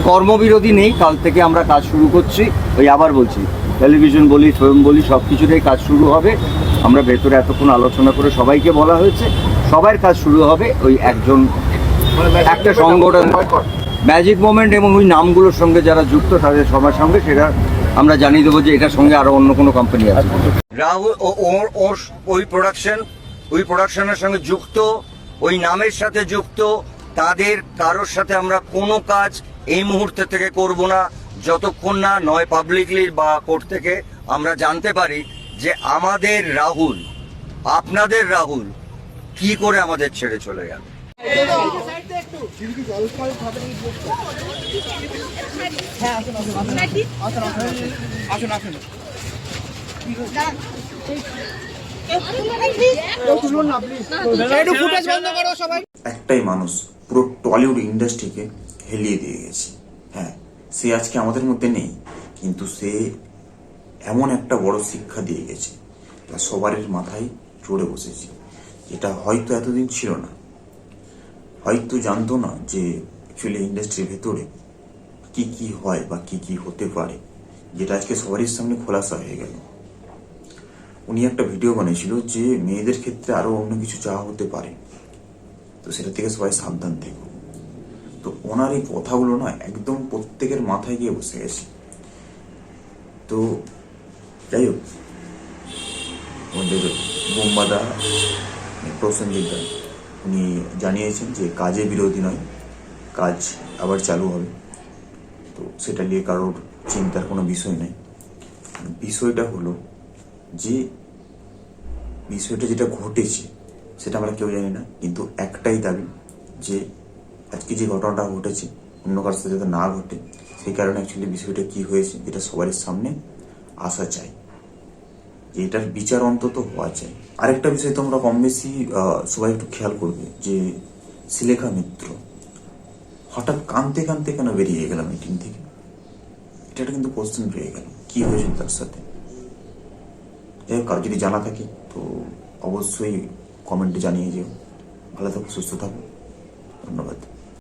কর্মবিরতি নেই, কাল থেকে আমরা কাজ শুরু করছি। ওই আবার বলছি, টেলিভিশন বলি, ফিল্ম বলি, সব কিছুতেই কাজ শুরু হবে। আমরা ভেতরে এতক্ষণ আলোচনা করে সবাইকে বলা হয়েছে, সবার কাজ শুরু হবে ওই একটা সংগঠন ম্যাজিক মোমেন্ট এবং ওই নামগুলোর সঙ্গে যারা যুক্ত তাদের সবার সঙ্গে সেটা আমরা জানিয়ে দেবো যে এটার সঙ্গে আরো অন্য কোনো কোম্পানি আছে। রাহুল ওই প্রোডাকশনের সঙ্গে যুক্ত, ওই নামের সাথে যুক্ত, তাদের কারোর সাথে আমরা কোনো কাজ এই মুহূর্তে থেকে করব না যতক্ষণ না নয় পাবলিকলি বা কোর্ট থেকে আমরা জানতে পারি যে আমাদের রাহুল, আপনাদের রাহুল কি করে আমাদের ছেড়ে চলে গেল। একটাই মানুষ পুরো টলিউড ইন্ডাস্ট্রিকে হেলিয়ে দিয়ে গেছে। হ্যাঁ, সে আজকে আমাদের মধ্যে নেই, কিন্তু সে এমন একটা বড় শিক্ষা দিয়ে গেছে তা সবার মাথায় চড়ে বসেছে, যেটা হয়তো এতদিন ছিল না। হয়তো জানতো না যে অ্যাকচুয়ালি ইন্ডাস্ট্রির ভেতরে কি কি হয় বা কি কি হতে পারে, যেটা আজকে সবারই সামনে খোলাসা হয়ে গেল। উনি একটা ভিডিও বানিয়েছিল যে মেয়েদের ক্ষেত্রে আরো অন্য কিছু চাওয়া হতে পারে, তো সেটা থেকে সবাই সাবধান থেকো। তো ওনার এই কথাগুলো না একদম প্রত্যেকের মাথায় গিয়ে বসে গেছে। তো যাই হোক, আমাদের বোম্বাদা প্রসেনজিৎ উনি জানিয়েছেন যে কাজে বিরোধী নয়, কাজ আবার চালু হবে। তো সেটা নিয়ে কারোর চিন্তার কোনো বিষয় নেই। বিষয়টা হলো যে বিষয়টা যেটা ঘটেছে সেটা আমরা কেউ জানি না, কিন্তু একটাই দাবি যে আজকে যে ঘটনাটা ঘটেছে অন্য কারোর সাথে যাতে না ঘটে, সেই কারণে অ্যাকচুয়ালি বিষয়টা কি হয়েছে এটা সবার সামনে আসা চাই, যে এটার বিচার অন্তত হওয়া চাই। আরেকটা বিষয় তোমরা কম বেশি সবাই একটু খেয়াল করবে যে শ্রীলেখা মিত্র হঠাৎ কাঁদতে কাঁদতে কেন বেরিয়ে গেল মিটিং থেকে, এটা কিন্তু কোশ্চেন রয়ে গেল, কি হয়েছিল তার সাথে। যাই হোক, কারো যদি জানা থাকে তো অবশ্যই কমেন্টে জানিয়ে যেও। ভালো থাকো, সুস্থ থাকো, ধন্যবাদ।